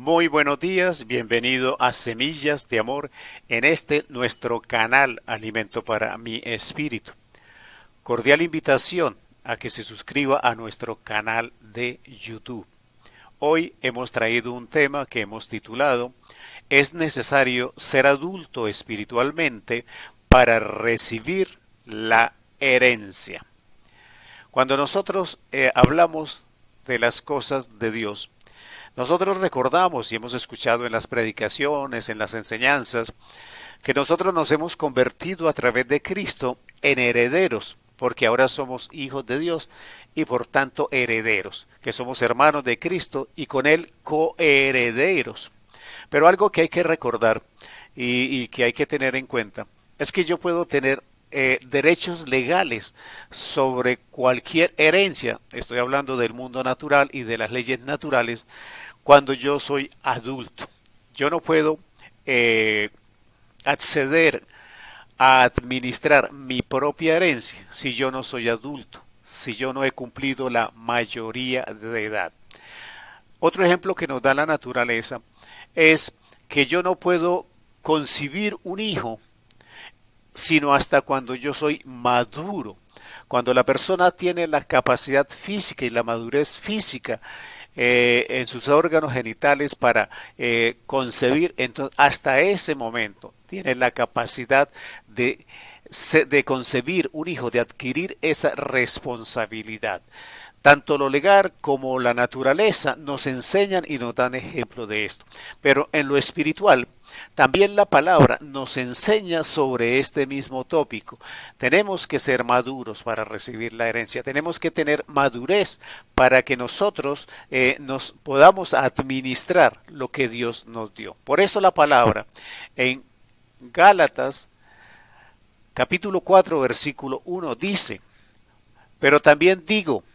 Muy buenos días, bienvenido a Semillas de Amor en este nuestro canal Alimento para mi Espíritu. Cordial invitación a que se suscriba a nuestro canal de YouTube. Hoy hemos traído un tema que hemos titulado ¿Es necesario ser adulto espiritualmente para recibir la herencia? Cuando nosotros hablamos de las cosas de Dios, nosotros recordamos y hemos escuchado en las predicaciones, en las enseñanzas, que nosotros nos hemos convertido a través de Cristo en herederos, porque ahora somos hijos de Dios y por tanto herederos, que somos hermanos de Cristo y con Él coherederos. Pero algo que hay que recordar y que hay que tener en cuenta es que yo puedo tener derechos legales sobre cualquier herencia, estoy hablando del mundo natural y de las leyes naturales, cuando yo soy adulto. Yo no puedo acceder a administrar mi propia herencia si yo no soy adulto, si yo no he cumplido la mayoría de edad. Otro ejemplo que nos da la naturaleza es que yo no puedo concebir un hijo sino hasta cuando yo soy maduro. Cuando la persona tiene la capacidad física y la madurez física en sus órganos genitales para concebir, entonces hasta ese momento tiene la capacidad de concebir un hijo, de adquirir esa responsabilidad. Tanto lo legal como la naturaleza nos enseñan y nos dan ejemplo de esto. Pero en lo espiritual, también la palabra nos enseña sobre este mismo tópico. Tenemos que ser maduros para recibir la herencia. Tenemos que tener madurez para que nosotros nos podamos administrar lo que Dios nos dio. Por eso la palabra en Gálatas capítulo 4 versículo 1 dice, pero también digo,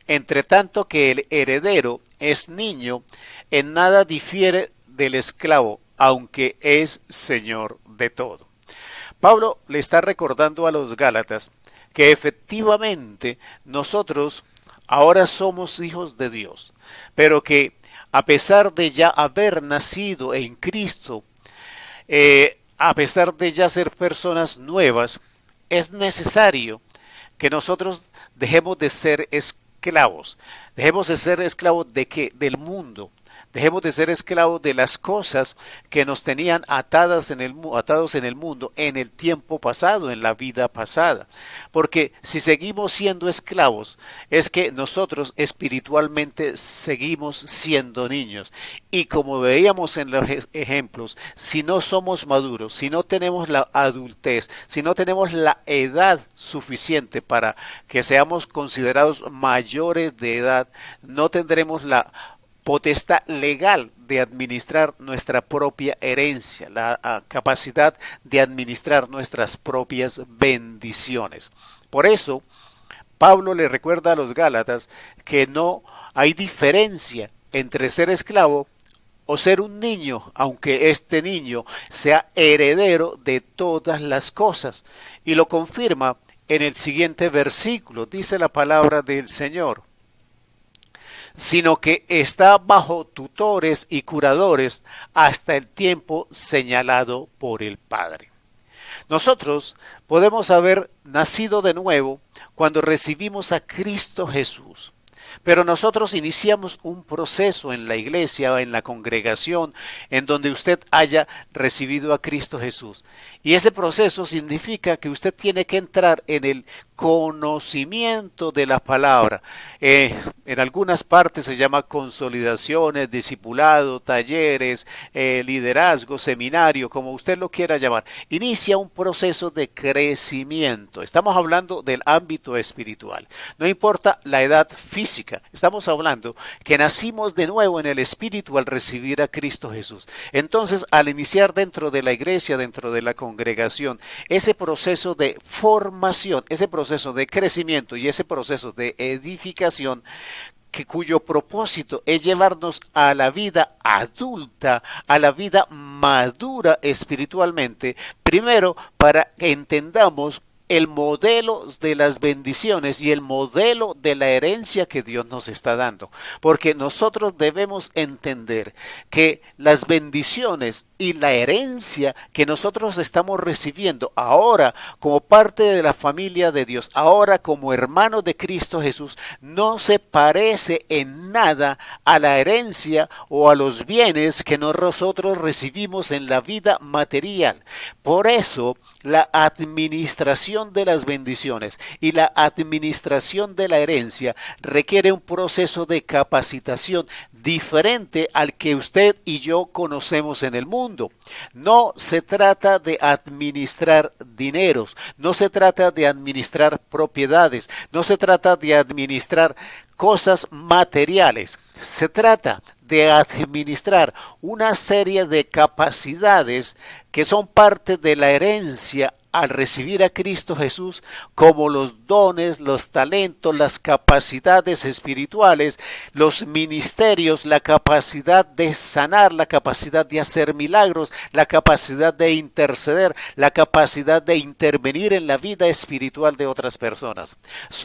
entre tanto que el heredero es niño, en nada difiere del esclavo, aunque es señor de todo. Pablo le está recordando a los Gálatas que efectivamente nosotros ahora somos hijos de Dios, pero que a pesar de ya haber nacido en Cristo, a pesar de ya ser personas nuevas, es necesario que nosotros dejemos de ser esclavos. Dejemos de ser esclavos de qué? Del mundo. Dejemos de ser esclavos de las cosas que nos tenían atados en el mundo en el tiempo pasado, en la vida pasada. Porque si seguimos siendo esclavos, es que nosotros espiritualmente seguimos siendo niños. Y como veíamos en los ejemplos, si no somos maduros, si no tenemos la adultez, si no tenemos la edad suficiente para que seamos considerados mayores de edad, no tendremos la potestad legal de administrar nuestra propia herencia, la capacidad de administrar nuestras propias bendiciones. Por eso, Pablo le recuerda a los Gálatas que no hay diferencia entre ser esclavo o ser un niño, aunque este niño sea heredero de todas las cosas. Y lo confirma en el siguiente versículo, dice la palabra del Señor, sino que está bajo tutores y curadores hasta el tiempo señalado por el Padre. Nosotros podemos haber nacido de nuevo cuando recibimos a Cristo Jesús. Pero nosotros iniciamos un proceso en la iglesia, en la congregación, en donde usted haya recibido a Cristo Jesús. Y ese proceso significa que usted tiene que entrar en el conocimiento de la palabra. En algunas partes se llama consolidaciones, discipulado, talleres, liderazgo, seminario, como usted lo quiera llamar. Inicia un proceso de crecimiento. Estamos hablando del ámbito espiritual. No importa la edad física. Estamos hablando que nacimos de nuevo en el espíritu al recibir a Cristo Jesús. Entonces, al iniciar dentro de la iglesia, dentro de la congregación, ese proceso de formación, ese proceso de crecimiento y ese proceso de edificación, cuyo propósito es llevarnos a la vida adulta, a la vida madura espiritualmente, primero para que entendamos el modelo de las bendiciones y el modelo de la herencia que Dios nos está dando. Porque nosotros debemos entender que las bendiciones y la herencia que nosotros estamos recibiendo ahora como parte de la familia de Dios, ahora como hermanos de Cristo Jesús, no se parece en nada a la herencia o a los bienes que nosotros recibimos en la vida material. Por eso, la administración de las bendiciones y la administración de la herencia requiere un proceso de capacitación diferente al que usted y yo conocemos en el mundo. No se trata de administrar dineros, no se trata de administrar propiedades, no se trata de administrar cosas materiales. Se trata de administrar una serie de capacidades que son parte de la herencia al recibir a Cristo Jesús, como los dones, los talentos, las capacidades espirituales, los ministerios, la capacidad de sanar, la capacidad de hacer milagros, la capacidad de interceder, la capacidad de intervenir en la vida espiritual de otras personas.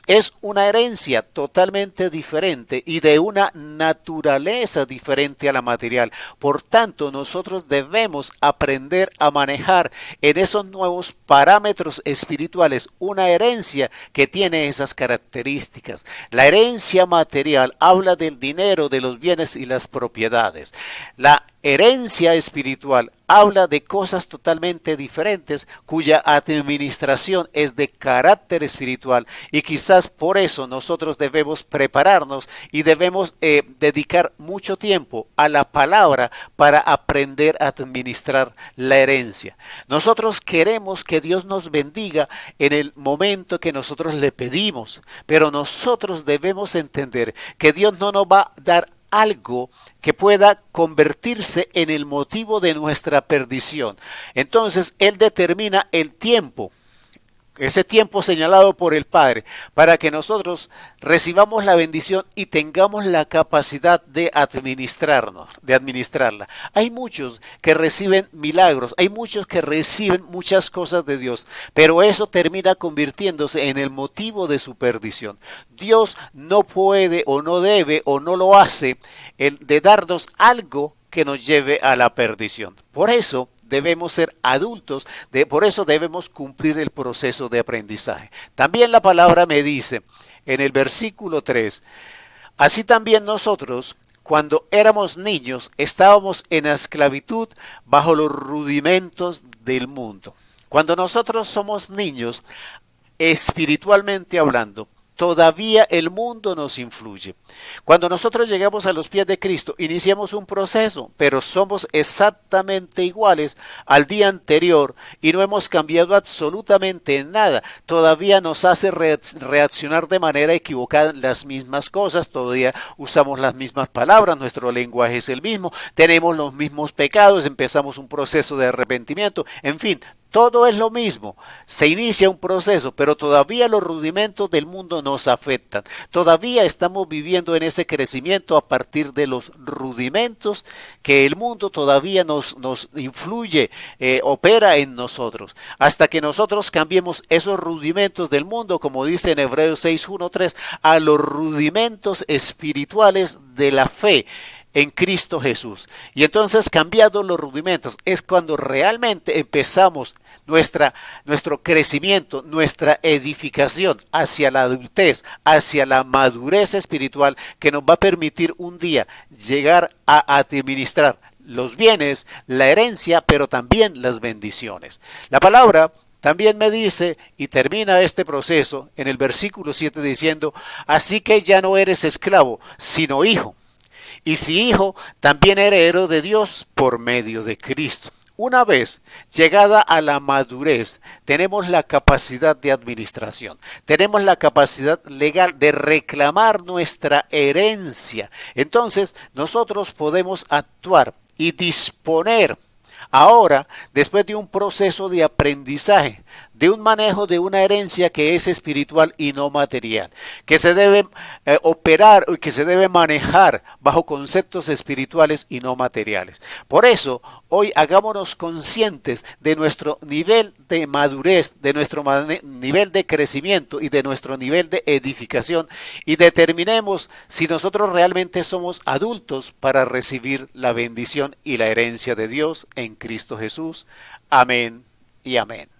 Es una herencia totalmente diferente y de una naturaleza diferente a la material. Por tanto, nosotros debemos aprender a manejar en esos nuevos parámetros espirituales una herencia que tiene esas características. La herencia material habla del dinero, de los bienes y las propiedades. La herencia espiritual habla de cosas totalmente diferentes cuya administración es de carácter espiritual, y quizás por eso nosotros debemos prepararnos y debemos dedicar mucho tiempo a la palabra para aprender a administrar la herencia. Nosotros queremos que Dios nos bendiga en el momento que nosotros le pedimos, pero nosotros debemos entender que Dios no nos va a dar algo que pueda convertirse en el motivo de nuestra perdición. Entonces Él determina el tiempo, ese tiempo señalado por el Padre, para que nosotros recibamos la bendición y tengamos la capacidad de administrarla. Hay muchos que reciben milagros, hay muchos que reciben muchas cosas de Dios, pero eso termina convirtiéndose en el motivo de su perdición. Dios no puede o no debe o no lo hace de darnos algo que nos lleve a la perdición. Por eso debemos ser adultos, por eso debemos cumplir el proceso de aprendizaje. También la palabra me dice en el versículo 3, así también nosotros, cuando éramos niños, estábamos en la esclavitud bajo los rudimentos del mundo. Cuando nosotros somos niños, espiritualmente hablando, todavía el mundo nos influye. Cuando nosotros llegamos a los pies de Cristo, iniciamos un proceso, pero somos exactamente iguales al día anterior y no hemos cambiado absolutamente nada. Todavía nos hace reaccionar de manera equivocada en las mismas cosas, todavía usamos las mismas palabras, nuestro lenguaje es el mismo, tenemos los mismos pecados, empezamos un proceso de arrepentimiento, en fin, todo es lo mismo, se inicia un proceso, pero todavía los rudimentos del mundo nos afectan. Todavía estamos viviendo en ese crecimiento a partir de los rudimentos que el mundo todavía nos influye, opera en nosotros. Hasta que nosotros cambiemos esos rudimentos del mundo, como dice en Hebreos 6:1-3, a los rudimentos espirituales de la fe en Cristo Jesús. Y entonces, cambiados los rudimentos, es cuando realmente empezamos nuestro crecimiento, nuestra edificación hacia la adultez, hacia la madurez espiritual, que nos va a permitir un día llegar a administrar los bienes, la herencia, pero también las bendiciones. La palabra también me dice, y termina este proceso en el versículo 7 diciendo, así que ya no eres esclavo, sino hijo. Y si hijo, también heredero de Dios por medio de Cristo. Una vez llegada a la madurez, tenemos la capacidad de administración, tenemos la capacidad legal de reclamar nuestra herencia. Entonces, nosotros podemos actuar y disponer ahora, después de un proceso de aprendizaje, de un manejo de una herencia que es espiritual y no material, que se debe operar y que se debe manejar bajo conceptos espirituales y no materiales. Por eso, hoy hagámonos conscientes de nuestro nivel de madurez, de nuestro nivel de crecimiento y de nuestro nivel de edificación y determinemos si nosotros realmente somos adultos para recibir la bendición y la herencia de Dios en Cristo Jesús. Amén y amén.